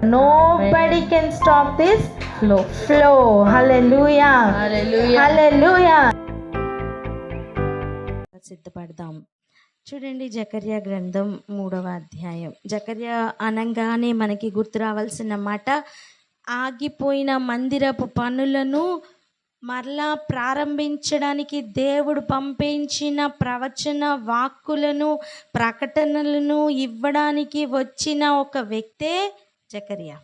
Nobody can stop this flow. Hallelujah. Hallelujah. సిద్ధపడదాం. చూడండి, జకర్యా గ్రంథం 3వ అధ్యాయం. జకర్యా అనగానే మనకి గుర్తు రావాల్సిన మాట, ఆగిపోయిన మందిరపు పనులను మరలా ప్రారంభించడానికి దేవుడు పంపించిన ప్రవచన వాక్కులను, ప్రకటనలను ఇవ్వడానికి వచ్చిన ఒక వ్యక్తే జకర్యా.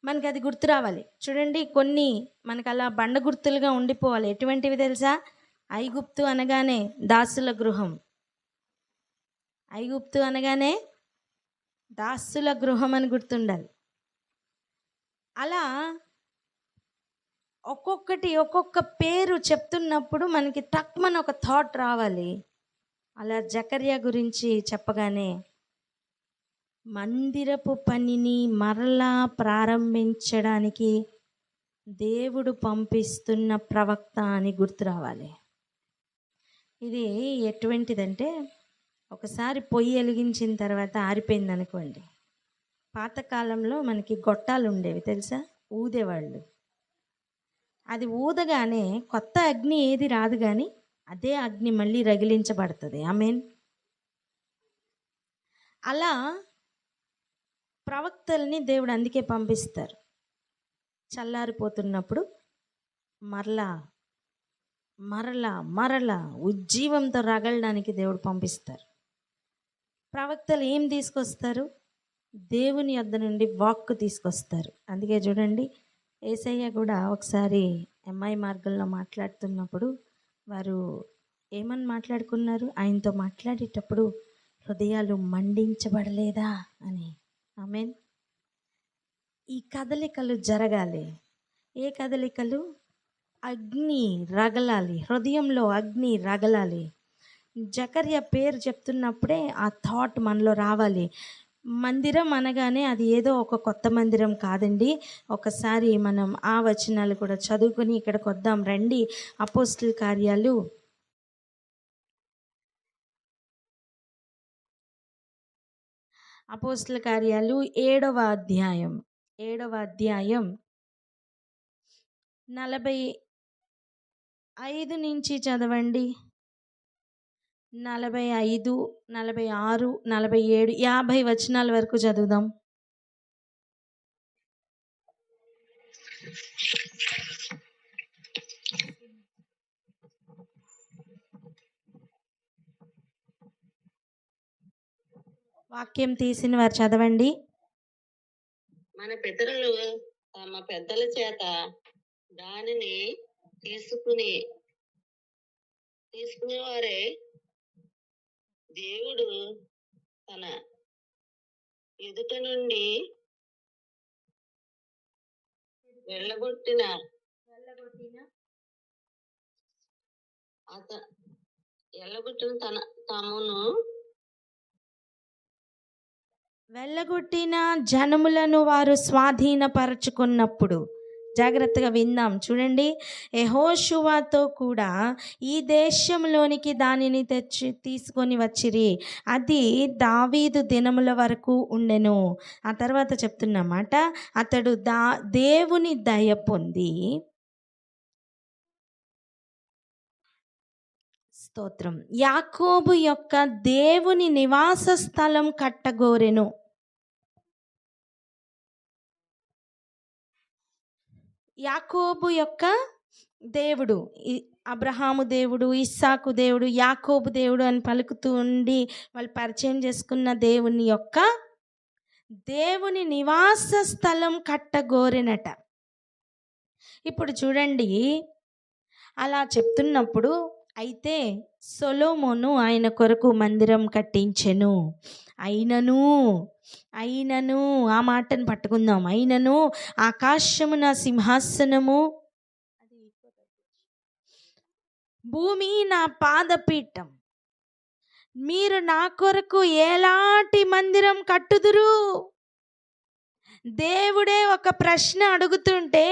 మనకి అది గుర్తు రావాలి. చూడండి, కొన్ని మనకు అలా బండ గుర్తులుగా ఉండిపోవాలి. ఎటువంటివి తెలుసా? ఐగుప్తు అనగానే దాసుల గృహం, ఐగుప్తు అనగానే దాసుల గృహం అని గుర్తుండాలి. అలా ఒక్కొక్క పేరు చెప్తున్నప్పుడు మనకి టక్మన్ ఒక థాట్ రావాలి. అలా జకర్యా గురించి చెప్పగానే మందిరపు పనిని మరలా ప్రారంభించడానికి దేవుడు పంపిస్తున్న ప్రవక్త అని గుర్తు రావాలి. ఇది ఎటువంటిదంటే, ఒకసారి పొయ్యి వెలిగించిన తర్వాత ఆరిపోయింది అనుకోండి. పాతకాలంలో మనకి గొట్టాలు ఉండేవి తెలుసా, ఊదేవాళ్ళు. అది ఊదగానే కొత్త అగ్ని ఏది రాదు, కానీ అదే అగ్ని మళ్ళీ రగిలించబడుతుంది. ఆమేన్. అలా ప్రవక్తల్ని దేవుడు అందుకే పంపిస్తారు. చల్లారిపోతున్నప్పుడు మరలా మరలా మరలా ఉజ్జీవంతో రగలడానికి దేవుడు పంపిస్తారు. ప్రవక్తలు ఏం తీసుకొస్తారు? దేవుని యొద్ద నుండి వాక్కు తీసుకొస్తారు. అందుకే చూడండి, యేసయ్య కూడా ఒకసారి ఎంఐ మార్గంలో మాట్లాడుతున్నప్పుడు వారు ఏమని మాట్లాడుకున్నారు? ఆయనతో మాట్లాడేటప్పుడు హృదయాలు మండించబడలేదా అని. ఆమేన్. ఈ కదలికలు జరగాలి. ఏ కదలికలు? అగ్ని రగలాలి, హృదయంలో అగ్ని రగలాలి. జకర్యా పేరు చెప్తున్నప్పుడే ఆ థాట్ మనలో రావాలి. మందిరం అనగానే అది ఏదో ఒక కొత్త మందిరం కాదండి. ఒకసారి మనం ఆ వచనాలు కూడా చదువుకొని ఇక్కడికి వద్దాం రండి. అపోస్తలుల కార్యాలు 7వ అధ్యాయం 45 నుంచి చదవండి. 45, 46, 47, 50 వచనాల వరకు చదువుదాం. వాక్యం తీసిన వారు చదవండి. మన పితరులు తమ పెద్దల చేత దానిని తీసుకునేవారే దేవుడు తన ఎదుట నుండి వెళ్ళగొట్టిన వెళ్ళగొట్టిన జనములను వారు స్వాధీనపరచుకున్నప్పుడు, జాగ్రత్తగా విందాం. చూడండి, యెహోషువతో కూడా ఈ దేశంలోనికి దానిని తీసుకొని వచ్చిరి. అది దావీదు దినముల వరకు ఉండెను. ఆ తర్వాత చెప్తున్నమాట, అతడు దేవుని దయ పొంది, స్తోత్రం, యాకోబు యొక్క దేవుని నివాస స్థలం కట్టగోరెను. యాకోబు యొక్క దేవుడు, అబ్రహాము దేవుడు, ఇస్సాకు దేవుడు, యాకోబు దేవుడు అని పలుకుతూ ఉండి వాళ్ళు పరిచయం చేసుకున్న దేవుని యొక్క దేవుని నివాస స్థలం కట్టగోరెనట. ఇప్పుడు చూడండి, అలా చెప్తున్నప్పుడు అయితే సొలొమోను ఆయన కొరకు మందిరం కట్టించెను. అయినను ఆ మాటను పట్టుకుందాం. అయినను ఆకాశము నా సింహాసనము, భూమి నా పాదపీఠం, మీరు నా కొరకు ఎలాంటి మందిరం కట్టుదురు? దేవుడే ఒక ప్రశ్న అడుగుతుంటే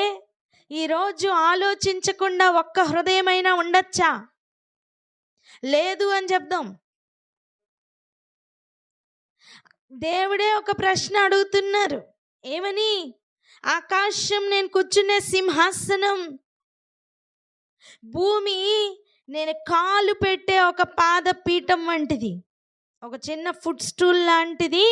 ఈరోజు ఆలోచించకుండా ఒక్క హృదయమైనా ఉండొచ్చా? లేదు అని చెప్దాం. దేవుడే ఒక ప్రశ్న అడుగుతున్నారు. ఏమని? ఆకాశం నేను కూర్చునే సింహాసనం, భూమి నేను కాలు పెట్టే ఒక పాదపీఠం వంటిది, ఒక చిన్న ఫుడ్ స్టూల్ లాంటిది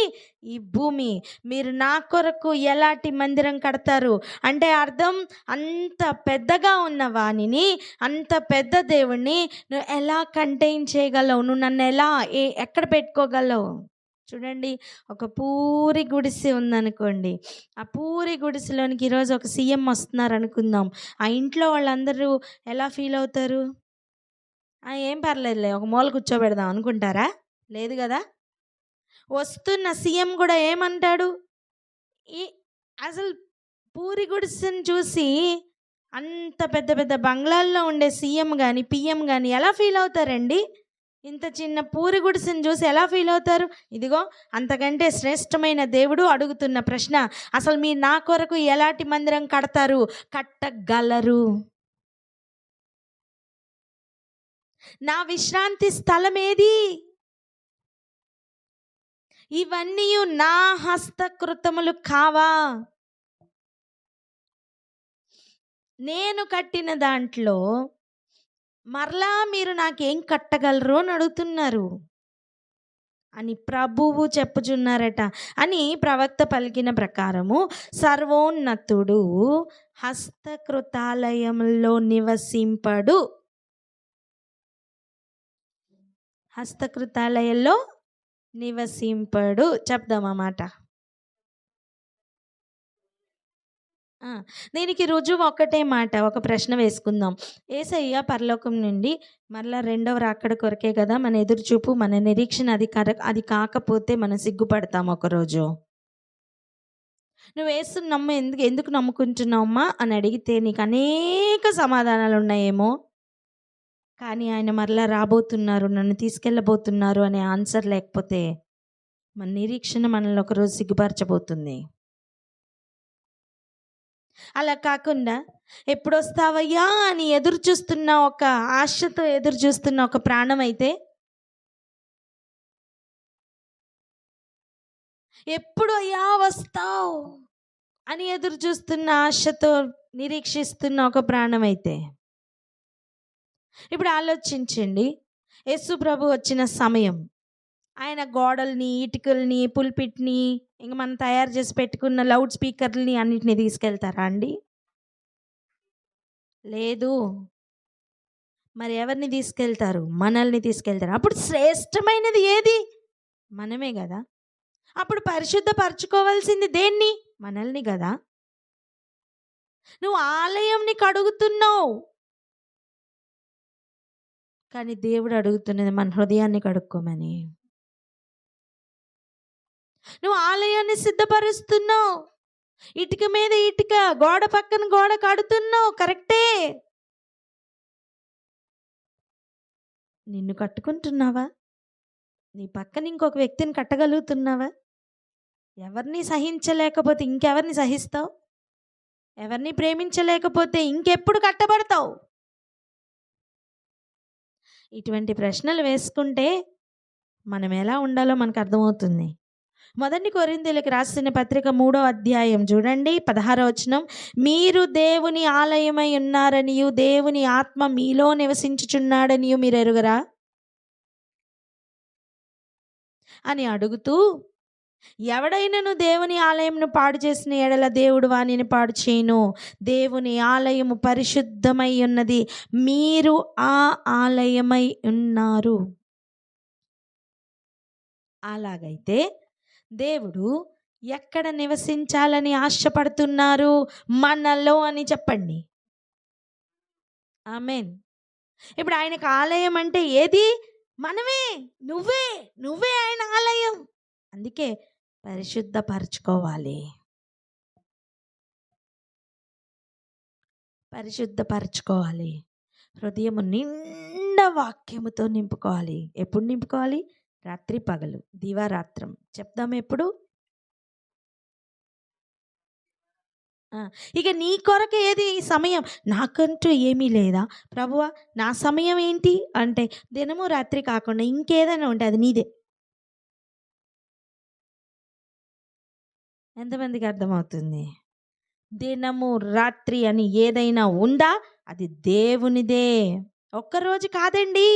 ఈ భూమి. మీరు నా కొరకు ఎలాంటి మందిరం కడతారు అంటే అర్థం, అంత పెద్దగా ఉన్న వాణిని, అంత పెద్ద దేవుణ్ణి నువ్వు ఎలా కంటైన్ చేయగలవు? నువ్వు నన్ను ఎలా ఎక్కడ పెట్టుకోగలవు? చూడండి, ఒక పూరి గుడిసె ఉందనుకోండి. ఆ పూరి గుడిసెలోనికి ఈరోజు ఒక సీఎం వస్తున్నారు అనుకుందాం. ఆ ఇంట్లో వాళ్ళందరూ ఎలా ఫీల్ అవుతారు? ఏం పర్లేదులే, ఒక మూల కూర్చోబెడదాం అనుకుంటారా? లేదు కదా. వస్తున్న సీఎం కూడా ఏమంటాడు? అసలు పూరి గుడిసెని చూసి అంత పెద్ద పెద్ద బంగ్లాల్లో ఉండే సీఎం కానీ పిఎం కానీ ఎలా ఫీల్ అవుతారండి? ఇంత చిన్న పూరి గుడిసెని చూసి ఎలా ఫీల్ అవుతారు? ఇదిగో అంతకంటే శ్రేష్టమైన దేవుడు అడుగుతున్న ప్రశ్న, అసలు మీరు నా కొరకు ఎలాంటి మందిరం కడతారు? కట్టగలరు? నా విశ్రాంతి స్థలం ఏది? ఇవన్నీ నా హస్తకృతములు కావా? నేను కట్టిన దాంట్లో మరలా మీరు నాకేం కట్టగలరు అని అడుగుతున్నారు అని ప్రభువు చెప్పుచున్నారట. అని ప్రవక్త పలికిన ప్రకారము సర్వోన్నతుడు హస్తకృతాలయంలో నివసింపడు. హస్తకృతాలయంలో నివసింపడు. చెప్దాం ఆ మాట. దీనికి రుజువు ఒక్కటే మాట. ఒక ప్రశ్న వేసుకుందాం. యేసయ్య పరలోకం నుండి మరలా రెండవ రాకడ కొరకే కదా మన ఎదురుచూపు, మన నిరీక్షణ. అది కాకపోతే మనం సిగ్గుపడతాం ఒకరోజు. నువ్వు యేసుని ఎందుకు నమ్ముకుంటున్నావమ్మా అని అడిగితే నీకు అనేక సమాధానాలు ఉన్నాయేమో, కానీ ఆయన మరలా రాబోతున్నారు, నన్ను తీసుకెళ్ళబోతున్నారు అనే ఆన్సర్ లేకపోతే మన నిరీక్షణ మనల్ని ఒకరోజు సిగ్గుపరచబోతుంది. అలా కాకుండా ఎప్పుడు వస్తావయ్యా అని ఎదురు చూస్తున్న, ఒక ఆశతో ఎదురు చూస్తున్న ఒక ప్రాణం అయితే, ఎప్పుడు అయ్యా వస్తావు అని ఎదురు చూస్తున్న, ఆశతో నిరీక్షిస్తున్న ఒక ప్రాణం అయితే, ఇప్పుడు ఆలోచించండి. యేసు ప్రభు వచ్చిన సమయం, ఆయన గోడల్ని, ఇటుకల్ని, పుల్పిట్ని, ఇంకా మనం తయారు చేసి పెట్టుకున్న లౌడ్ స్పీకర్లని అన్నిటిని తీసుకెళ్తారా అండి? లేదు. మరి ఎవరిని తీసుకెళ్తారు? మనల్ని తీసుకెళ్తారు. అప్పుడు శ్రేష్టమైనది ఏది? మనమే కదా. అప్పుడు పరిశుద్ధపరచుకోవాల్సింది దేన్ని? మనల్ని కదా. నువ్వు ఆలయంని కడుగుతున్నావు, కానీ దేవుడు అడుగుతున్నది మన హృదయాన్ని కడుక్కోమని. నువ్వు ఆలయాన్ని సిద్ధపరుస్తున్నావు, ఇటుక మీద ఇటుక, గోడ పక్కన గోడ కడుతున్నావు, కరెక్టే. నిన్ను కట్టుకుంటున్నావా? నీ పక్కన ఇంకొక వ్యక్తిని కట్టగలుగుతున్నావా? ఎవరిని సహించలేకపోతే ఇంకెవరిని సహిస్తావు? ఎవరిని ప్రేమించలేకపోతే ఇంకెప్పుడు కట్టబడతావు? ఇటువంటి ప్రశ్నలు వేసుకుంటే మనం ఎలా ఉండాలో మనకు అర్థమవుతుంది. 1 కొరింథీయులకు రాసిన పత్రిక 3వ అధ్యాయం చూడండి, 16వ వచనం. మీరు దేవుని ఆలయమై ఉన్నారనియు దేవుని ఆత్మ మీలో నివసించుచున్నాడనియు మీరు ఎరుగరా అని అడుగుతూ, ఎవడైనను దేవుని ఆలయంను పాడు చేసిన ఎడల దేవుడు వానిని పాడు చేయను. దేవుని ఆలయము పరిశుద్ధమై ఉన్నది, మీరు ఆ ఆలయమై ఉన్నారు. అలాగైతే దేవుడు ఎక్కడ నివసించాలని ఆశపడుతున్నారు? మనలో అని చెప్పండి. ఆమేన్. ఇప్పుడు ఆయనకు ఆలయం అంటే ఏది? మనమే, నువ్వే ఆయన ఆలయం. అందుకే పరిశుద్ధపరచుకోవాలి. హృదయము నిండా వాక్యముతో నింపుకోవాలి. ఎప్పుడు నింపుకోవాలి? రాత్రి పగలు, దివారాత్రం. చెప్దాం ఎప్పుడు? ఇక నీ కొరకు ఏది సమయం? నాకంటూ ఏమీ లేదా ప్రభువా? నా సమయం ఏంటి అంటే దినము రాత్రి కాకుండా ఇంకేదైనా ఉంటే అది నీదే. ఎంతమందికి అర్థమవుతుంది? దినము రాత్రి అని ఏదైనా ఉందా, అది దేవునిదే. ఒక్కరోజు కాదండి,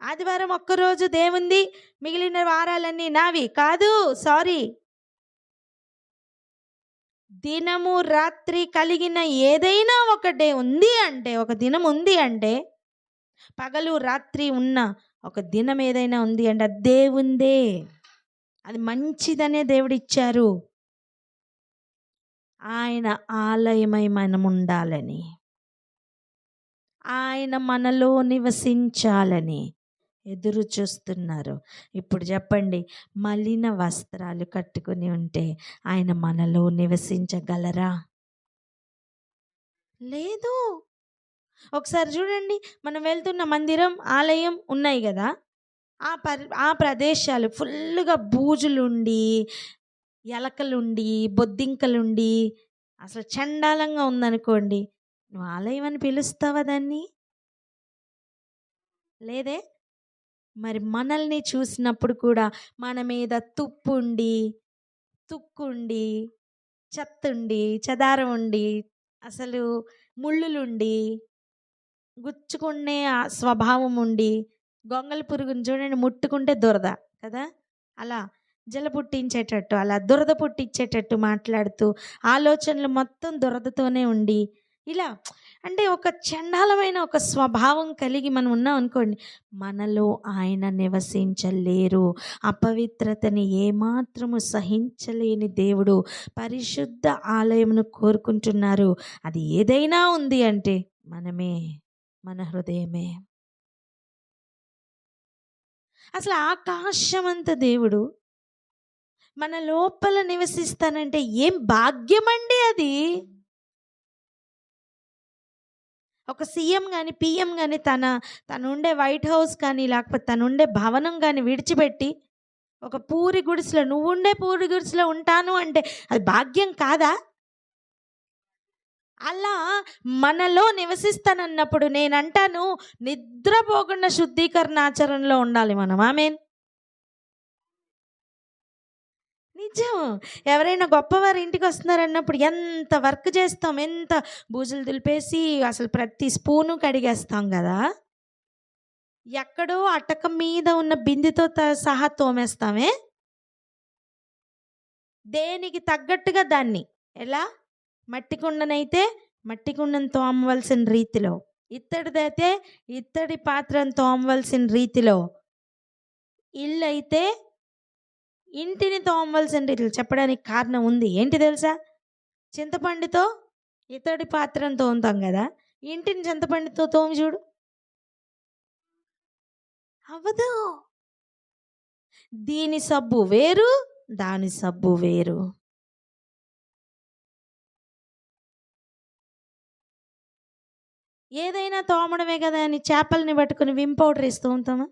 ఆదివారం ఒక్కరోజు దేవుంది, మిగిలిన వారాలన్నీ నావి కాదు. సారీ, దినము రాత్రి కలిగిన ఏదైనా ఒక డే ఉంది అంటే, ఒక దినం ఉంది అంటే, పగలు రాత్రి ఉన్న ఒక దినం ఏదైనా ఉంది అంటే అది దేవుందే. అది మంచిదనే దేవుడు ఇచ్చారు. ఆయన ఆలయమై మనం ఉండాలని, ఆయన మనలో నివసించాలని ఎదురు చూస్తున్నారు. ఇప్పుడు చెప్పండి, మలిన వస్త్రాలు కట్టుకుని ఉంటే ఆయన మనలో నివసించగలరా? లేదు. ఒకసారి చూడండి, మనం వెళ్తున్న మందిరం, ఆలయం ఉన్నాయి కదా, ఆ ప్రదేశాలు ఫుల్గా బూజులుండి, ఎలకలుండి, బొద్దింకలుండి, అసలు చండాలంగా ఉందనుకోండి, నువ్వు ఆలయం అని పిలుస్తావా దాన్ని? లేదే. మరి మనల్ని చూసినప్పుడు కూడా మన మీద తుప్పుండి, తుక్కుండి, చెత్తుండి, చెదారం ఉండి, అసలు ముళ్ళులుండి, గుచ్చుకునే స్వభావం ఉండి, గొంగళి పురుగుని చూడండి, ముట్టుకుంటే దురద కదా, అలా జల పుట్టించేటట్టు, అలా దురద పుట్టించేటట్టు మాట్లాడుతూ, ఆలోచనలు మొత్తం దురదతోనే ఉండి, ఇలా అంటే ఒక చండాలమైన ఒక స్వభావం కలిగి మనం ఉన్నాం అనుకోండి, మనలో ఆయన నివసించలేరు. అపవిత్రతని ఏమాత్రము సహించలేని దేవుడు పరిశుద్ధ ఆలయమును కోరుకుంటున్నారు. అది ఏదైనా ఉంది అంటే మనమే, మన హృదయమే. అసలు ఆకాశమంత దేవుడు మన లోపల నివసిస్తానంటే ఏం భాగ్యమండి అది. ఒక సీఎం కానీ, పిఎం కానీ తను ఉండే వైట్ హౌస్ కానీ, లేకపోతే తను ఉండే భవనం కానీ విడిచిపెట్టి ఒక పూరి గుడిసెలో, నువ్వుండే పూరి గుడిసెలో ఉంటాను అంటే అది భాగ్యం కాదా? అలా మనలో నివసిస్తానన్నప్పుడు నేనంటాను, నిద్రపోకుండా శుద్ధీకరణ ఆచరణలో ఉండాలి మనం. ఆమేన్. నిజం. ఎవరైనా గొప్పవారు ఇంటికి వస్తున్నారన్నప్పుడు ఎంత వర్క్ చేస్తాం, ఎంత బూజులు దులిపేసి అసలు ప్రతి స్పూను కడిగేస్తాం కదా. ఎక్కడో అటకం మీద ఉన్న బిందెతో సహా తోమేస్తామే. దేనికి తగ్గట్టుగా దాన్ని, ఎలా మట్టి కుండనైతే మట్టి కుండను తోమవలసిన రీతిలో, ఇత్తడిదైతే ఇత్తడి పాత్రను తోమవలసిన రీతిలో, ఇల్లు అయితే ఇంటిని తోమవలసిన రీతిలో. చెప్పడానికి కారణం ఉంది. ఏంటి తెలుసా? చింతపండుతో ఇత్తడి పాత్రను తోముతాం కదా, ఇంటిని చింతపండుతో తోమి చూడు, అవ్వదు. దీని సబ్బు వేరు, దాని సబ్బు వేరు. ఏదైనా తోమడమే కదా అని చేపల్ని పట్టుకుని విమ్ పౌడర్ వేస్తూ ఉంటామా?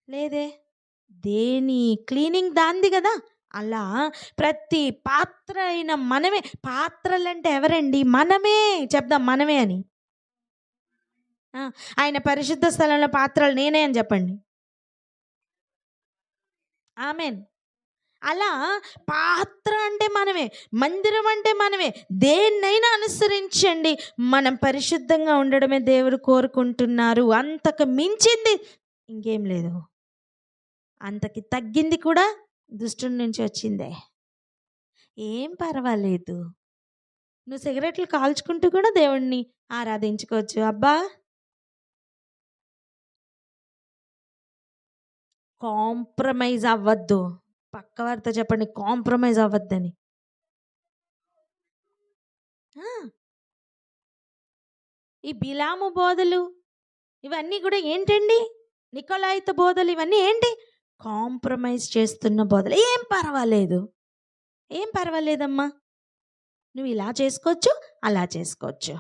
లేదే. దేని క్లీనింగ్ దాంది కదా. అలా ప్రతి పాత్ర అయిన మనమే. పాత్రలంటే ఎవరండి? మనమే. చెప్దాం మనమే అని. ఆయన పరిశుద్ధ స్థలంలో పాత్రలు నేనే అని చెప్పండి. ఆమెన్. అలా పాత్ర అంటే మనమే, మందిరం అంటే మనమే. దేన్నైనా అనుసరించండి, మనం పరిశుద్ధంగా ఉండడమే దేవుడు కోరుకుంటున్నారు. అంతకు మించింది ఇంకేం లేదు. అంతకి తగ్గింది కూడా దుష్టుని నుంచి వచ్చిందే. ఏం పర్వాలేదు, నువ్వు సిగరెట్లు కాల్చుకుంటూ కూడా దేవుణ్ణి ఆరాధించుకోవచ్చు. అబ్బా, కాంప్రమైజ్ అవ్వద్దు. పక్కవారితో చెప్పండి, కాంప్రమైజ్ అవ్వద్దని. ఈ బిలాము బోధలు ఇవన్నీ కూడా ఏంటండి? నికోలాయిత బోధలు ఇవన్నీ ఏంటి? కాంప్రమైజ్ చేస్తున్న బోధలు. ఏం పర్వాలేదు, ఏం పర్వాలేదమ్మా, నువ్వు ఇలా చేసుకోవచ్చు, అలా చేసుకోవచ్చు.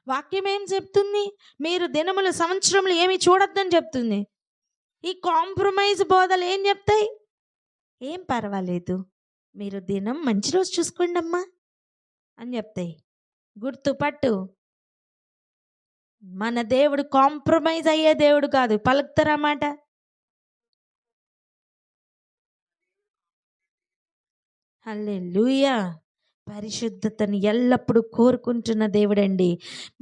వాక్యం ఏం చెప్తుంది? మీరు దినములు సంవత్సరములు ఏమి చూడొద్దని చెప్తుంది. ఈ కాంప్రమైజ్ బోధలు ఏం చెప్తాయి? ఏం పర్వాలేదు, మీరు దినం మంచి రోజు చూసుకోండి అమ్మా అని చెప్తాయి. గుర్తుపట్టు, మన దేవుడు కాంప్రమైజ్ అయ్యే దేవుడు కాదు. పలుకుతారా మాట? హల్లెలూయా. పరిశుద్ధతను ఎల్లప్పుడూ కోరుకుంటున్న దేవుడండి.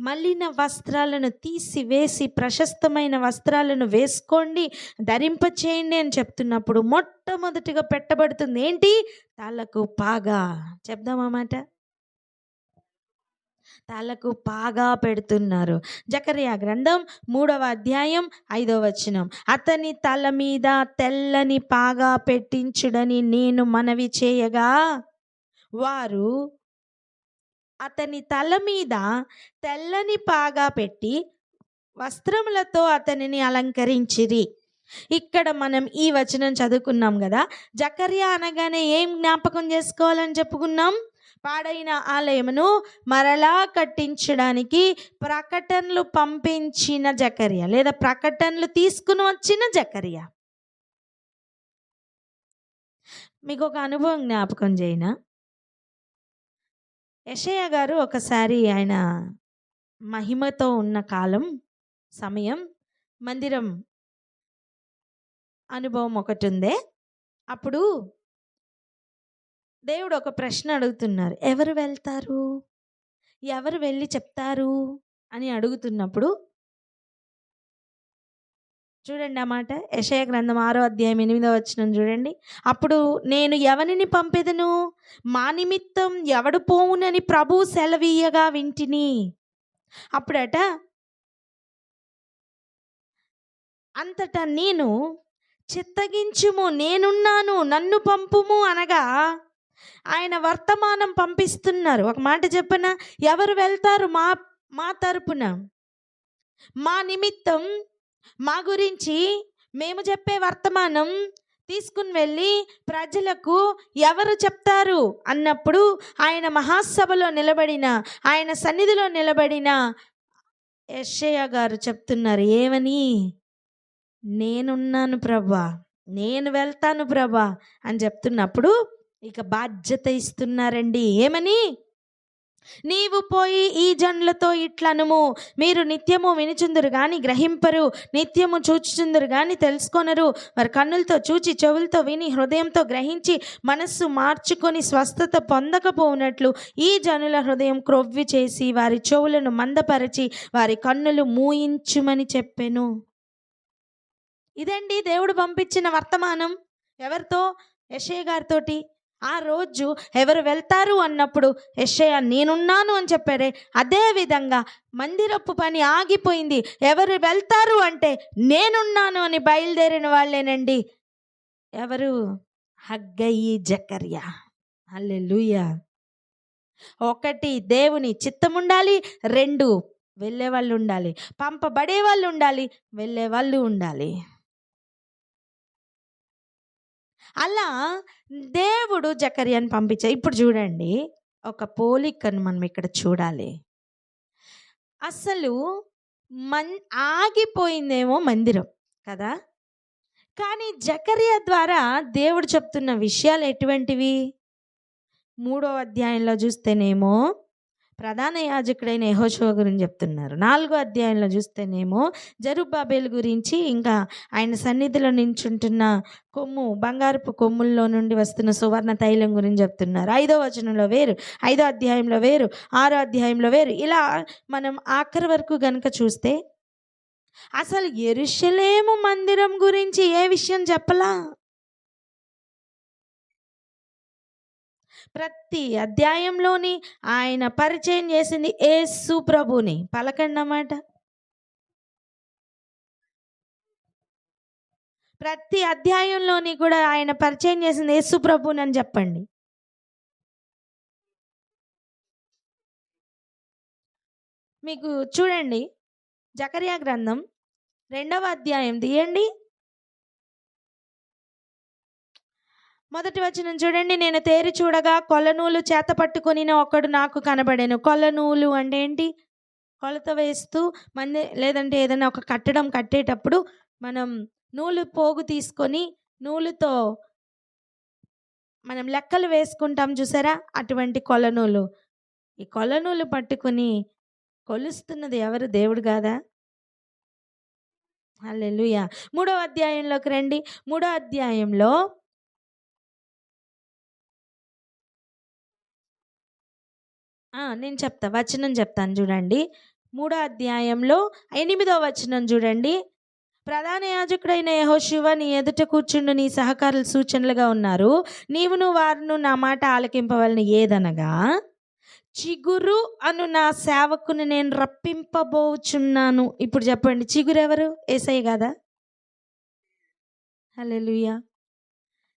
మలిన వస్త్రాలను తీసివేసి ప్రశస్తమైన వస్త్రాలను వేసుకోండి, ధరింపచేయండి అని చెప్తున్నప్పుడు మొట్టమొదటిగా పెట్టబడుతుంది ఏంటి? తలకు పాగా. చెప్దామా మాట? తలకు పాగా పెడుతున్నారు. జకర్యా గ్రంథం 3వ అధ్యాయం 5వ వచనం. అతని తల మీద తెల్లని పాగా పెట్టించుడని నేను మనవి చేయగా వారు అతని తల మీద తెల్లని పాగా పెట్టి వస్త్రములతో అతనిని అలంకరించిరి. ఇక్కడ మనం ఈ వచనం చదువుకున్నాం కదా. జకర్యా అనగానే ఏం జ్ఞాపకం చేసుకోవాలని చెప్పుకున్నాం? పాడైన ఆలయమును మరలా కట్టించడానికి ప్రకటనలు పంపించిన జకర్యా, లేదా ప్రకటనలు తీసుకుని వచ్చిన జకర్యా. మీకు ఒక అనుభవం జ్ఞాపకం చేయనా? యెషయా గారు ఒకసారి ఆయన మహిమతో ఉన్న సమయం మందిరం అనుభవం ఒకటి ఉందే. అప్పుడు దేవుడు ఒక ప్రశ్న అడుగుతున్నారు. ఎవరు వెళ్తారు, ఎవరు వెళ్ళి చెప్తారు అని అడుగుతున్నప్పుడు చూడండి ఆ మాట. యెషయా గ్రంథం 6వ అధ్యాయం 8వ వచనం చూడండి. అప్పుడు నేను ఎవరిని పంపెదను, మా నిమిత్తం ఎవడు పోవునని ప్రభువు సెలవీయగా వింటిని. అప్పుడట అంతటా నేను చిత్తగించుము, నేనున్నాను, నన్ను పంపుము అనగా ఆయన వర్తమానం పంపిస్తున్నారు. ఒక మాట చెప్పనా? ఎవరు వెళ్తారు మా తరపున, మా నిమిత్తం, మా గురించి మేము చెప్పే వర్తమానం తీసుకుని వెళ్ళి ప్రజలకు ఎవరు చెప్తారు అన్నప్పుడు ఆయన మహాసభలో నిలబడిన, ఆయన సన్నిధిలో నిలబడిన యెషయా గారు చెప్తున్నారు ఏమని? నేనున్నాను ప్రభా, నేను వెళ్తాను ప్రభా అని చెప్తున్నప్పుడు ఇక బాధ్యత ఇస్తున్నారండి. ఏమని? నీవు పోయి ఈ జనులతో ఇట్లనుము, మీరు నిత్యము వినుచుందురు గాని గ్రహింపరు, నిత్యము చూచుచుందురు గాని తెలుసుకొనరు. వారి కన్నులతో చూచి, చెవులతో విని, హృదయంతో గ్రహించి, మనస్సు మార్చుకొని స్వస్థత పొందకపోనట్లు ఈ జనుల హృదయం క్రొవ్వి చేసి వారి చెవులను మందపరచి వారి కన్నులు మూయించుమని చెప్పెను. ఇదండి దేవుడు పంపించిన వర్తమానం. ఎవరితో? యెషయా గారితోటి. ఆ రోజు ఎవరు వెళ్తారు అన్నప్పుడు యెషయా నేనున్నాను అని చెప్పారే, అదే విధంగా మందిరపు పని ఆగిపోయింది. ఎవరు వెళ్తారు అంటే నేనున్నాను అని బయలుదేరిన వాళ్ళేనండి. ఎవరు? హగ్గయి, జకర్యా. హల్లెలూయా. 1 దేవుని చిత్తం ఉండాలి, 2 వెళ్ళే వాళ్ళు ఉండాలి, పంపబడే వాళ్ళు ఉండాలి, వెళ్ళే వాళ్ళు ఉండాలి. అలా దేవుడు జకర్యాని పంపించారు. ఇప్పుడు చూడండి, ఒక పోలికను మనం ఇక్కడ చూడాలి. అసలు ఆగిపోయిందేమో మందిరం కదా, కానీ జకర్యా ద్వారా దేవుడు చెప్తున్న విషయాలు ఎటువంటివి? 3వ అధ్యాయంలో చూస్తేనేమో ప్రధాన యాజకుడైన యెహోషువ గురించి చెప్తున్నారు. 4వ అధ్యాయంలో చూస్తేనేమో జెరుబ్బాబెలు గురించి, ఇంకా ఆయన సన్నిధిలో నించుంటున్న బంగారపు కొమ్ముల్లో నుండి వస్తున్న సువర్ణ తైలం గురించి చెప్తున్నారు. 5వ వచనంలో వేరు, 5వ అధ్యాయంలో వేరు, 6వ అధ్యాయంలో వేరు. ఇలా మనం ఆఖరి వరకు గనుక చూస్తే అసలు యెరూషలేము మందిరం గురించి ఏ విషయం చెప్పలా. ప్రతి అధ్యాయంలోని ఆయన పరిచయం చేసింది యేసు ప్రభుని. పలకండి అన్నమాట. ప్రతి అధ్యాయంలోని కూడా ఆయన పరిచయం చేసింది యేసు ప్రభుని అని చెప్పండి. మీకు చూడండి, జకర్యా గ్రంథం 2వ అధ్యాయం తీయండి. 1వ వచనం చూడండి. నేను తేరి చూడగా కొలనూలు చేత పట్టుకొని ఒకడు నాకు కనబడెను. కొలనూలు అంటే ఏంటి? కొలత వేస్తూ లేదంటే ఏదైనా ఒక కట్టడం కట్టేటప్పుడు మనం నూలు పోగు తీసుకొని నూలుతో మనం లెక్కలు వేసుకుంటాం చూసారా, అటువంటి కొలనూలు. ఈ కొలనూలు పట్టుకుని కొలుస్తున్నది ఎవరు? దేవుడు కాదా? హల్లెలూయా. 3వ అధ్యాయంలోకి రండి. 3వ అధ్యాయంలో నేను చెప్తా, వచనం చెప్తాను చూడండి. 3వ అధ్యాయంలో 8వ వచనం చూడండి. ప్రధాన యాజకుడైన యెహోషువ నీ ఎదుట కూర్చుండు నీ సహకారులు సూచనలుగా ఉన్నారు, నీవును వారును నా మాట ఆలకింపవలన, ఏదనగా చిగురు అను నా సేవకుని నేను రప్పింపబోచున్నాను. ఇప్పుడు చెప్పండి, చిగురు ఎవరు? యేసయ్య కదా? హల్లెలూయా.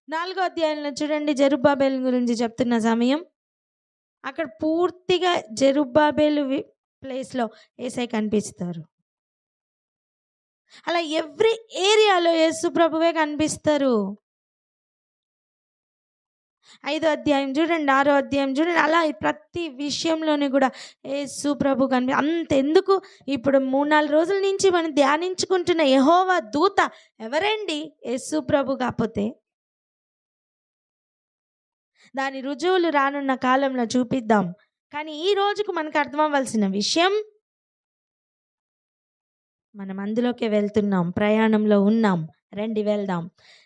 4వ అధ్యాయంలో చూడండి, జెరుబ్బాబెల్ గురించి చెప్తున్న సమయం. అక్కడ పూర్తిగా జెరుబ్బాబెలు ప్లేస్లో యేసయ్య కనిపిస్తారు. అలా ఎవ్రీ ఏరియాలో యేసు ప్రభువే కనిపిస్తారు. 5వ అధ్యాయం చూడండి, 6వ అధ్యాయం చూడండి, అలా ప్రతి విషయంలోనే కూడా యేసు ప్రభు అంతెందుకు, ఇప్పుడు 3-4 రోజుల నుంచి మనం ధ్యానించుకుంటున్న యెహోవా దూత ఎవరండి? యేసు ప్రభు కాకపోతే. దాని రుజువులు రానున్న కాలంలో చూపిద్దాం. కానీ ఈ రోజుకు మనకు అర్థం అవ్వాల్సిన విషయం, మనం అందులోకే వెళ్తున్నాం, ప్రయాణంలో ఉన్నాం. రండి వెళ్దాం.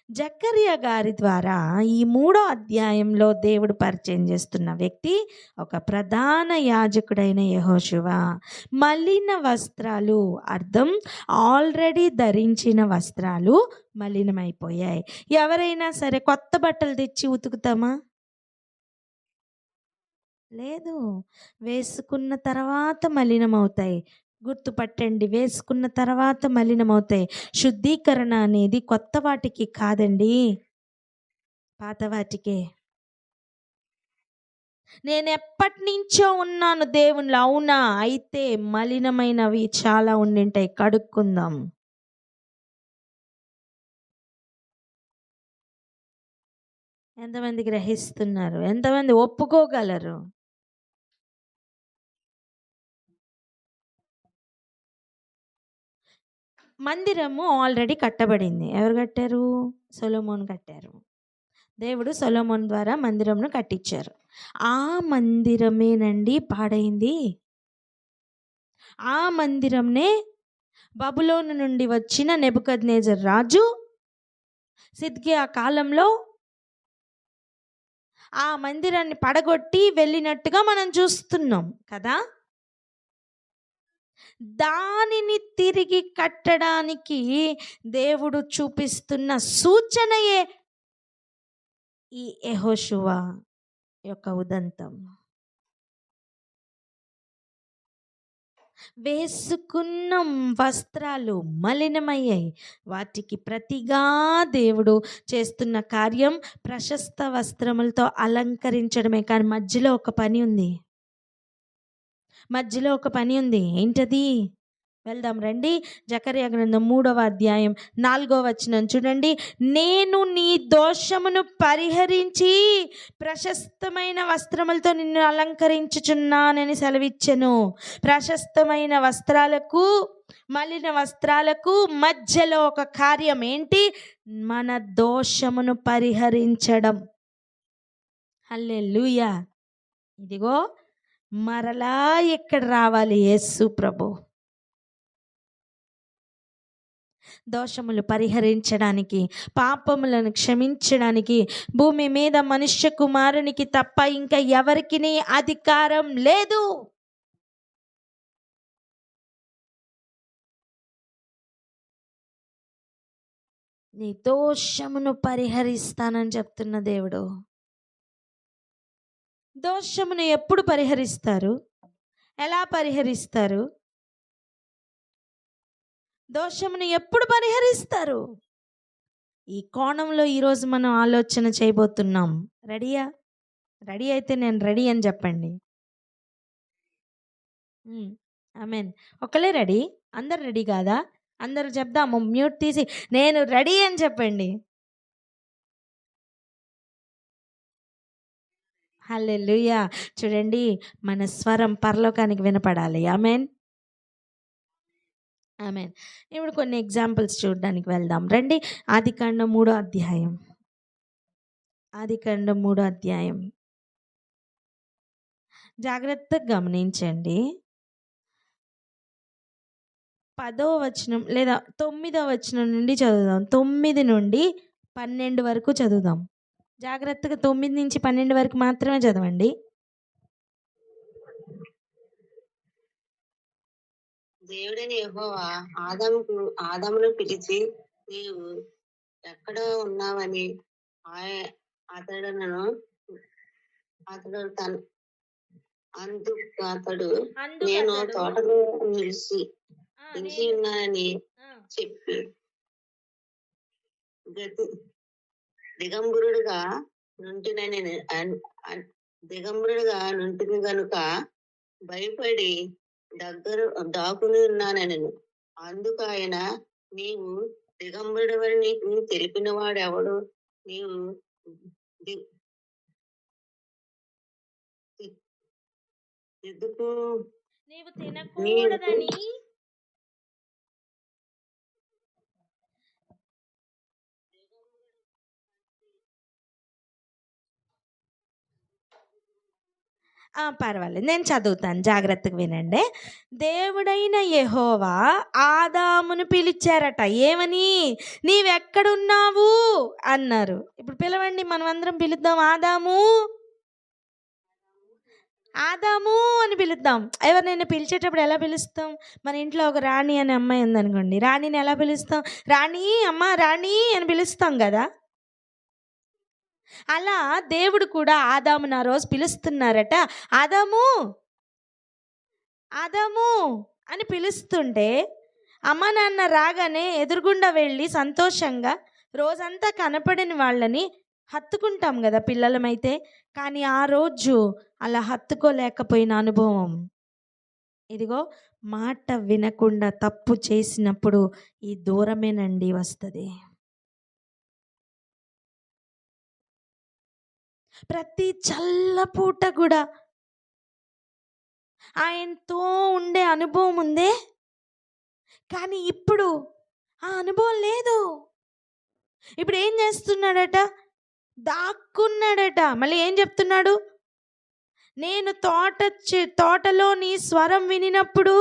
జకర్యా గారి ద్వారా ఈ 3వ అధ్యాయంలో దేవుడు పరిచయం చేస్తున్న వ్యక్తి ఒక ప్రధాన యాజకుడైన యెహోషువ. మలిన వస్త్రాలు, అర్థం ఆల్రెడీ ధరించిన వస్త్రాలు మలినమైపోయాయి. ఎవరైనా సరే కొత్త బట్టలు తెచ్చి ఉతుకుతామా? లేదు. వేసుకున్న తర్వాత మలినమవుతాయి. గుర్తుపట్టండి, వేసుకున్న తర్వాత మలినమవుతాయి. శుద్ధీకరణ అనేది కొత్త వాటికి కాదండి, పాత వాటికే. నేను ఎప్పటి నుంచో ఉన్నాను దేవునిలో, అవునా? అయితే మలినమైనవి చాలా ఉండింటాయి, కడుక్కుందాం. ఎంతమంది గ్రహిస్తున్నారు? ఎంతమంది ఒప్పుకోగలరు? మందిరము ఆల్రెడీ కట్టబడింది. ఎవరు కట్టారు? సొలొమోన్ కట్టారు. దేవుడు సొలొమోన్ ద్వారా మందిరంను కట్టించారు. ఆ మందిరమేనండి పాడైంది. ఆ మందిరంనే బబులోను నుండి వచ్చిన నెబుకద్నెజర్ రాజు సిద్కియా కాలంలో ఆ మందిరాన్ని పడగొట్టి వెళ్ళినట్టుగా మనం చూస్తున్నాం కదా. దానిని తిరిగి కట్టడానికి దేవుడు చూపిస్తున్న సూచనయే ఈ యెహోషువ యొక్క ఉదంతం. వేసుకున్న వస్త్రాలు మలినమయ్యాయి. వాటికి ప్రతిగా దేవుడు చేస్తున్న కార్యం ప్రశస్త వస్త్రములతో అలంకరించడమే. కానీ మధ్యలో ఒక పని ఉంది. ఏంటది? వెళ్దాం రండి. జకర్యా గ్రంథం 3వ అధ్యాయం 4వ వచనం చూడండి. నేను నీ దోషమును పరిహరించి ప్రశస్తమైన వస్త్రములతో నిన్ను అలంకరించుచున్నానని సెలవిచ్చెను. ప్రశస్తమైన వస్త్రాలకు, మలిన వస్త్రాలకు మధ్యలో ఒక కార్యం ఏంటి? మన దోషమును పరిహరించడం. హల్లెలూయా. ఇదిగో మరలా ఎక్కడ రావాలి? యేసు ప్రభు దోషములు పరిహరించడానికి, పాపములను క్షమించడానికి భూమి మీద మనుష్య కుమారునికి తప్ప ఇంకా ఎవరికి అధికారం లేదు. నీ దోషమును పరిహరిస్తానని చెప్తున్న దేవుడు. దోషమును ఎప్పుడు పరిహరిస్తారు? ఎలా పరిహరిస్తారు? దోషమును ఎప్పుడు పరిహరిస్తారు? ఈ కోణంలో ఈరోజు మనం ఆలోచన చేయబోతున్నాం. రెడీయా? రెడీ అయితే నేను రెడీ అని చెప్పండి. ఆమేన్. ఒకళ్ళే రెడీ? అందరు రెడీ కాదా? అందరూ చెప్దాము, మ్యూట్ తీసి నేను రెడీ అని చెప్పండి. హల్లెలూయా. చూడండి, మన స్వరం పరలోకానికి వినపడాలి. ఆమేన్. ఆమేన్. ఇప్పుడు కొన్ని ఎగ్జాంపుల్స్ చూడడానికి వెళ్దాం రండి. ఆదికాండం 3వ అధ్యాయం జాగ్రత్తగా గమనించండి. 10వ వచనం లేదా 9వ వచనం నుండి చదువుదాం. 9 నుండి 12 వరకు చదువుదాం. జాగ్రత్తగా 9 నుంచి 12 వరకు మాత్రమే చదవండి. దేవుడైన యెహోవా ఆదామును పిలిచి, నీవు ఎక్కడ ఉన్నావని అతడును అతడు తన అతడు నేను తోటలో నిలిచి ఉన్నానని చెప్పి దిగంబరుడుగా నుంటిని గనుక భయపడి దాక్కుని ఉన్నానని. అందుకు ఆయన, నీవు దిగంబరుడవని నీకు తెలిపిన వాడెవడు? నీవు ది- దిద్దుకు నీవు తినకూడదని పర్వాలేదు, నేను చదువుతాను, జాగ్రత్తగా వినండి. దేవుడైన యెహోవా ఆదామును పిలిచారట. ఏమని? నీవెక్కడున్నావు అన్నారు. ఇప్పుడు పిలవండి, మనం అందరం పిలుద్దాం. ఆదాము, ఆదాము అని పిలుద్దాం. ఎవరినైనా పిలిచేటప్పుడు ఎలా పిలుస్తాం? మన ఇంట్లో ఒక రాణి అనే అమ్మాయి ఉందనుకోండి, రాణిని ఎలా పిలుస్తాం? రాణి, అమ్మ రాణి అని పిలుస్తాం కదా. అలా దేవుడు కూడా ఆదామును ఆ రోజు పిలుస్తున్నారట. ఆదాము, ఆదాము అని పిలుస్తుంటే అమ్మ నాన్న రాగానే ఎదురుగుండా వెళ్ళి సంతోషంగా రోజంతా కనపడిన వాళ్ళని హత్తుకుంటాం కదా పిల్లలమైతే. కానీ ఆ రోజు అలా హత్తుకోలేకపోయిన అనుభవం, ఇదిగో మాట వినకుండా తప్పు చేసినప్పుడు ఈ దూరమేనండి వస్తుంది. ప్రతి చల్లపూట కూడా ఆయనతో ఉండే అనుభవం ఉందే, కానీ ఇప్పుడు ఆ అనుభవం లేదు. ఇప్పుడు ఏం చేస్తున్నాడట? దాక్కున్నాడట. మళ్ళీ ఏం చెప్తున్నాడు? నేను తోటలో నీ స్వరం వినినప్పుడు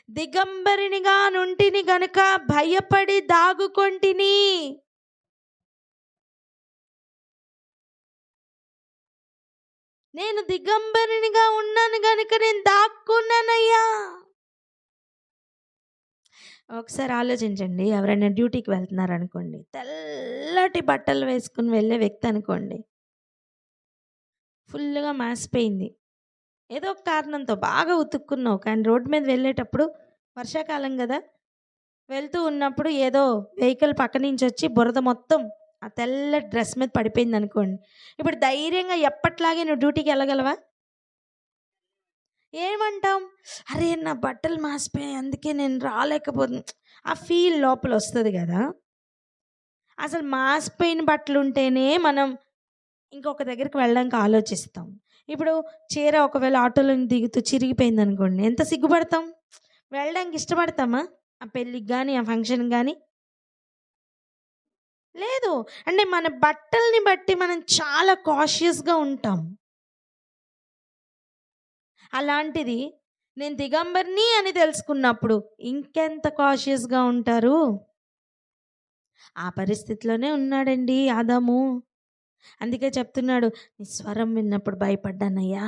దిగంబరినిగా నుంటిని గనుక భయపడి దాగుకొంటిని. నేను దిగంబరినిగా ఉన్నాను గనుక నేను దాక్కున్నానయ్యా. ఒకసారి ఆలోచించండి, ఎవరైనా డ్యూటీకి వెళ్తున్నారు అనుకోండి, తెల్లటి బట్టలు వేసుకుని వెళ్ళే వ్యక్తి అనుకోండి, ఫుల్గా మాసిపోయింది, ఏదో ఒక కారణంతో బాగా ఉతుక్కున్నావు, కానీ రోడ్డు మీద వెళ్ళేటప్పుడు వర్షాకాలం కదా, వెళ్తూ ఉన్నప్పుడు ఏదో వెహికల్ పక్క నుంచి వచ్చి బురద మొత్తం ఆ తెల్ల డ్రెస్ మీద పడిపోయింది అనుకోండి. ఇప్పుడు ధైర్యంగా ఎప్పట్లాగే నువ్వు డ్యూటీకి వెళ్ళగలవా? ఏమంటాం? అరే నా బట్టలు మాసిపోయాయి అందుకే నేను రాలేకపోతున్నా, ఆ ఫీల్ లోపల వస్తుంది కదా. అసలు మాసిపోయిన బట్టలు ఉంటేనే మనం ఇంకొక దగ్గరికి వెళ్ళడానికి ఆలోచిస్తాం. ఇప్పుడు చీర ఒకవేళ ఆటోలో దిగుతూ చిరిగిపోయింది అనుకోండి, ఎంత సిగ్గుపడతాం, వెళ్ళడానికి ఇష్టపడతామా? ఆ పెళ్ళికి కానీ ఆ ఫంక్షన్కి కానీ లేదు. అంటే మన బట్టల్ని బట్టి మనం చాలా కాషియస్గా ఉంటాం. అలాంటిది నేను దిగంబర్ని అని తెలుసుకున్నప్పుడు ఇంకెంత కాషియస్గా ఉంటారు. ఆ పరిస్థితిలోనే ఉన్నాడండి ఆదాము. అందుకే చెప్తున్నాడు, నీ స్వరం విన్నప్పుడు భయపడ్డానయ్యా,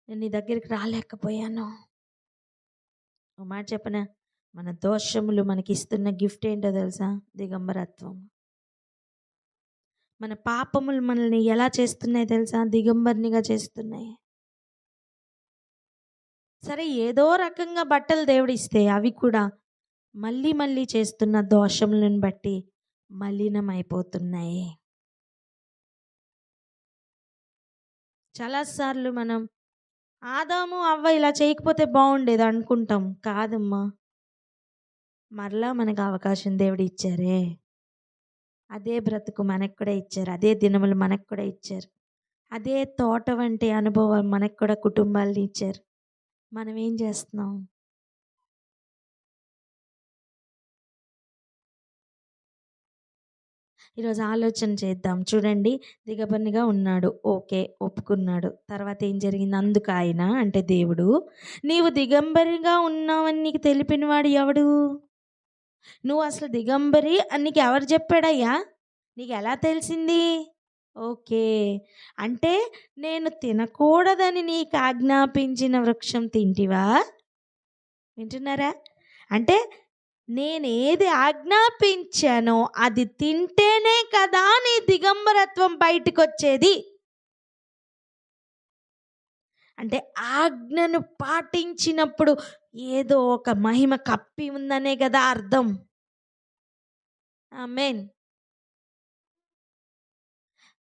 నేను నీ దగ్గరికి రాలేకపోయాను. ఒక మాట చెప్పనా, మన దోషములు మనకి ఇస్తున్న గిఫ్ట్ ఏంటో తెలుసా? దిగంబరత్వం. మన పాపములు మనల్ని ఎలా చేస్తున్నాయి తెలుసా? దిగంబర్నిగా చేస్తున్నాయి. సరే, ఏదో రకంగా బట్టలు దేవుడు ఇస్తే అవి కూడా మళ్ళీ మళ్ళీ చేస్తున్న దోషములను బట్టి మలినమైపోతున్నాయి. చాలాసార్లు మనం ఆదాము అవ్వ ఇలా చేయకపోతే బాగుండేది అనుకుంటాం. కాదమ్మా, మరలా మనకు అవకాశం దేవుడు ఇచ్చారే, అదే బ్రతుకు మనకు కూడా ఇచ్చారు, అదే దినములు మనకు కూడా ఇచ్చారు, అదే తోట వంటి అనుభవం మనకు కూడా కుటుంబాలని ఇచ్చారు. మనం ఏం చేస్తున్నాం? ఈరోజు ఆలోచన చేద్దాం. చూడండి, దిగబనిగా ఉన్నాడు, ఓకే, ఒప్పుకున్నాడు. తర్వాత ఏం జరిగింది? అందుకు ఆయన అంటే దేవుడు, నీవు దిగంబరిగా ఉన్నావని నీకు తెలిపినవాడు ఎవడు? నువ్వు అసలు దిగంబరి అని నీకు ఎవరు చెప్పాడయ్యా? నీకు ఎలా తెలిసింది? ఓకే, అంటే నేను తినకూడదని నీకు ఆజ్ఞాపించిన వృక్షం తింటివా? వింటున్నారా? అంటే నేను ఏది ఆజ్ఞాపించానో అది తింటేనే కదా నీ దిగంబరత్వం బయటకు వచ్చేది. అంటే ఆజ్ఞను పాటించినప్పుడు ఏదో ఒక మహిమ కప్పి ఉందనే కదా అర్థం. ఆమేన్.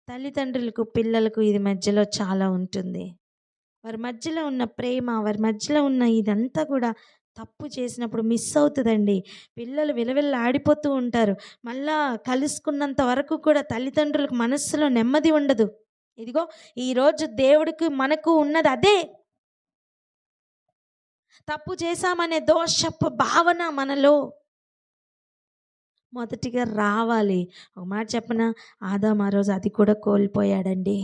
తల్లిదండ్రులకు పిల్లలకు ఇది మధ్యలో చాలా ఉంటుంది. వారి మధ్యలో ఉన్న ప్రేమ, వారి మధ్యలో ఉన్న ఇదంతా కూడా తప్పు చేసినప్పుడు మిస్ అవుతుందండి. పిల్లలు విలవిల్ల ఆడిపోతూ ఉంటారు. మళ్ళా కలుసుకున్నంత వరకు కూడా తల్లిదండ్రులకు మనస్సులో నెమ్మది ఉండదు. ఇదిగో ఈరోజు దేవుడికి మనకు ఉన్నది అదే. తప్పు చేశామనే దోషపు భావన మనలో మొదటిగా రావాలి. ఒక మాట చెప్పనా, ఆదాము ఆ రోజు అది కూడా కోల్పోయాడండి.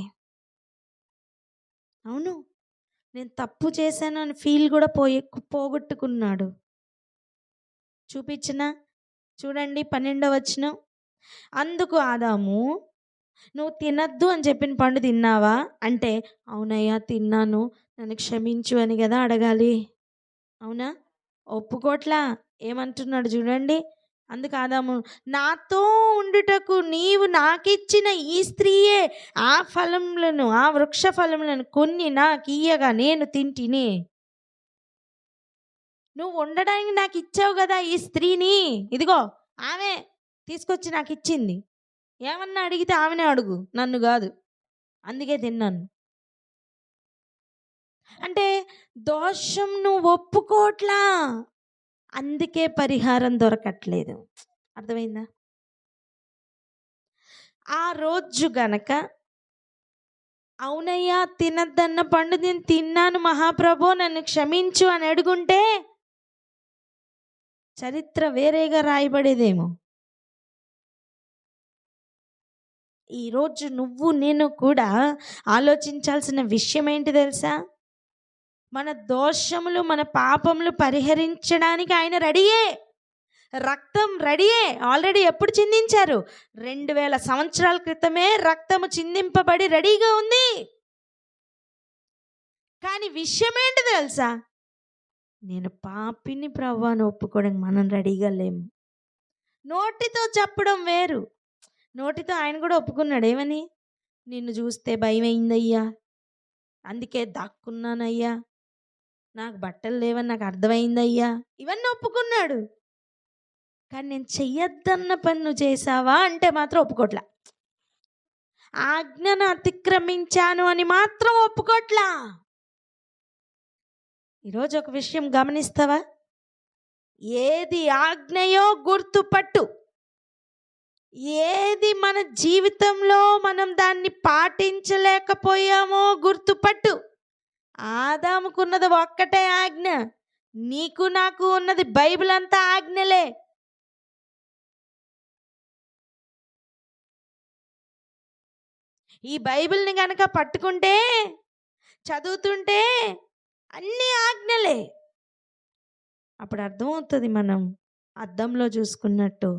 అవును, నేను తప్పు చేశాను అని ఫీల్ కూడా పోగొట్టుకున్నాడు. చూపించిన చూడండి 12వ వచనం. అందుకు ఆదాము, నువ్వు తినద్దు అని చెప్పిన పండు తిన్నావా అంటే, అవునయ్యా తిన్నాను, నన్ను క్షమించు అని కదా అడగాలి. అవునా? ఒప్పుకోట్లా. ఏమంటున్నాడు చూడండి. అందుకు ఆదాము, నాతో ఉండుటకు నీవు నాకిచ్చిన ఈ స్త్రీయే ఆ ఫలములను, ఆ వృక్ష ఫలములను కొన్ని నాకు ఇయ్యగా నేను తింటిని. నువ్వు ఉండడానికి నాకు ఇచ్చావు కదా ఈ స్త్రీని, ఇదిగో ఆమె తీసుకొచ్చి నాకు ఇచ్చింది. ఏమన్నా అడిగితే ఆమెనే అడుగు, నన్ను కాదు. అందుకే తిన్నాను. అంటే దోషం నువ్వు ఒప్పుకోట్లా, అందుకే పరిహారం దొరకట్లేదు. అర్థమైందా? ఆ రోజు గనక అవునయ్యా తినద్దన్న పండు నేను తిన్నాను మహాప్రభు నన్ను క్షమించు అని అడుగుంటే చరిత్ర వేరేగా రాయబడేదేమో. ఈరోజు నువ్వు నేను కూడా ఆలోచించాల్సిన విషయం ఏంటి తెలుసా? మన దోషములు మన పాపములు పరిహరించడానికి ఆయన రెడీయే. రక్తం రెడీయే. ఆల్రెడీ ఎప్పుడు చిందించారు? 2000 సంవత్సరాల క్రితమే రక్తము చిందింపబడి రెడీగా ఉంది. కానీ విషయం ఏంటి తెలుసా? నేను పాపిని ప్రభువా అని ఒప్పుకోవడానికి మనం రెడీగా లేము. నోటితో చెప్పడం వేరు. నోటితో ఆయన కూడా ఒప్పుకున్నాడు. ఏమని? నిన్ను చూస్తే భయం అయిందయ్యా, అందుకే దాక్కున్నానయ్యా, నాకు బట్టలు లేవని నాకు అర్థమైందయ్యా, ఇవన్నీ ఒప్పుకున్నాడు. కానీ నేను చెయ్యొద్దన్న పని నువ్వు చేసావా అంటే మాత్రం ఒప్పుకోట్లా. ఆజ్ఞను అతిక్రమించాను అని మాత్రం ఒప్పుకోట్లా. ఈరోజు ఒక విషయం గమనిస్తావా? ఏది ఆజ్ఞయో గుర్తుపట్టు. ఏది మన జీవితంలో మనం దాన్ని పాటించలేకపోయామో గుర్తుపట్టు. ఆదాముకున్నది ఒక్కటే ఆజ్ఞ, నీకు నాకు ఉన్నది బైబిల్ అంతా ఆజ్ఞలే. ఈ బైబిల్ని గనక పట్టుకుంటే చదువుతుంటే అన్ని ఆజ్ఞలే. అప్పుడు అర్థమవుతుంది మనం అద్దంలో చూసుకున్నట్టు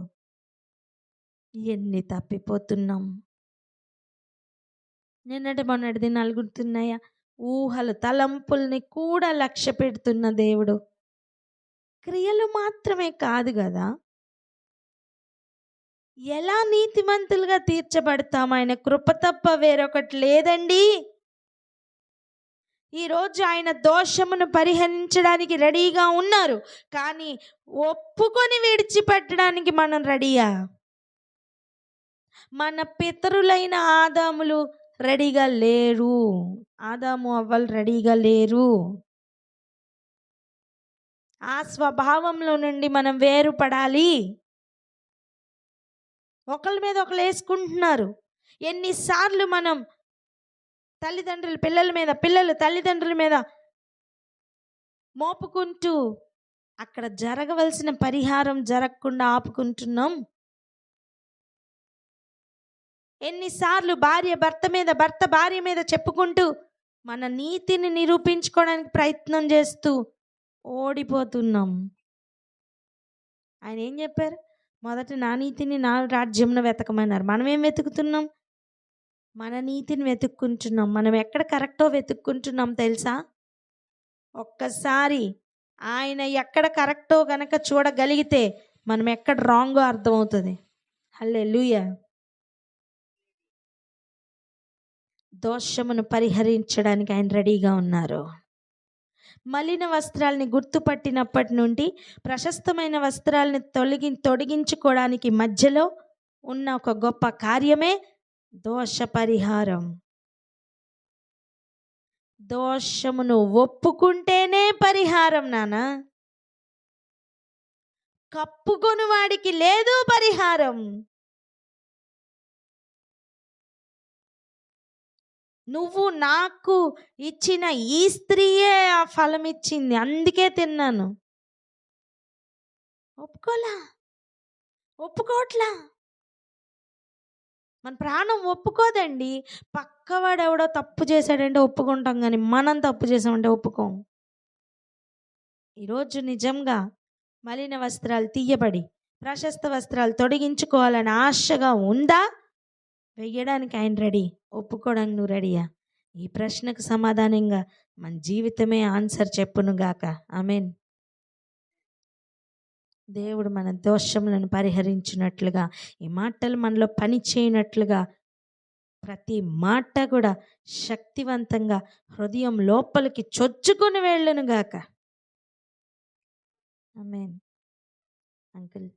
ఎన్ని తప్పిపోతున్నాం. నిన్నటి మొన్నటి దినాలు గుర్తున్నాయా? ఊహలు తలంపుల్ని కూడా లక్ష్య పెడుతున్న దేవుడు. క్రియలు మాత్రమే కాదు కదా. ఎలా నీతిమంతులుగా తీర్చబడతాం? ఆయన కృప తప్ప వేరొకటి లేదండి. ఈరోజు ఆయన దోషమును పరిహరించడానికి రెడీగా ఉన్నారు, కానీ ఒప్పుకొని విడిచిపెట్టడానికి మనం రెడీయా? మన పితరులైన ఆదాములు రెడీగా లేరు. ఆదాము అవ్వలు రెడీగా లేరు. ఆ స్వభావంలో నుండి మనం వేరుపడాలి. ఒకళ్ళ మీద ఒకళ్ళు వేసుకుంటున్నారు. ఎన్నిసార్లు మనం తల్లిదండ్రులు పిల్లల మీద, పిల్లలు తల్లిదండ్రుల మీద మోపుకుంటూ అక్కడ జరగవలసిన పరిహారం జరగకుండా ఆపుకుంటున్నాం. ఎన్నిసార్లు భార్య భర్త మీద, భర్త భార్య మీద చెప్పుకుంటూ మన నీతిని నిరూపించుకోవడానికి ప్రయత్నం చేస్తూ ఓడిపోతున్నాం. ఆయన ఏం చెప్పారు? మొదట నా నీతిని నా రాజ్యంను వెతకమన్నారు. మనం ఏం వెతుకుతున్నాం? మన నీతిని వెతుక్కుంటున్నాం. మనం ఎక్కడ కరెక్టో వెతుక్కుంటున్నాం తెలుసా? ఒక్కసారి ఆయన ఎక్కడ కరెక్టో గనక చూడగలిగితే మనం ఎక్కడ రాంగో అర్థమవుతుంది. హల్లెలూయా. దోషమును పరిహరించడానికి ఆయన రెడీగా ఉన్నారు. మలిన వస్త్రాలని గుర్తుపట్టినప్పటి నుండి ప్రశస్తమైన వస్త్రాలని తొలగించుకోవడానికి మధ్యలో ఉన్న ఒక గొప్ప కార్యమే దోష పరిహారం. దోషమును ఒప్పుకుంటేనే పరిహారం నాన్న. కప్పుకొని వాడికి లేదు పరిహారం. నువ్వు నాకు ఇచ్చిన ఈ స్త్రీయే ఆ ఫలం ఇచ్చింది, అందుకే తిన్నాను. ఒప్పుకోవట్లా. మన ప్రాణం ఒప్పుకోదండి. పక్కవాడు ఎవడో తప్పు చేశాడంటే ఒప్పుకుంటాం, కానీ మనం తప్పు చేసామంటే ఒప్పుకోం. ఈరోజు నిజంగా మలిన వస్త్రాలు తీయబడి ప్రశస్త వస్త్రాలు తొడిగించుకోవాలని ఆశగా ఉందా? వెయ్యడానికి ఆయన రెడీ, ఒప్పుకోవడానికి నువ్వు రెడీయా? ఈ ప్రశ్నకు సమాధానంగా మన జీవితమే ఆన్సర్ చెప్పునుగాక. ఆమేన్. దేవుడు మన దోషములను పరిహరించినట్లుగా, ఈ మాటలు మనలో పని చేయనట్లుగా, ప్రతి మాట కూడా శక్తివంతంగా హృదయం లోపలికి చొచ్చుకొని వెళ్ళునుగాక. ఆమేన్. అంకుల్.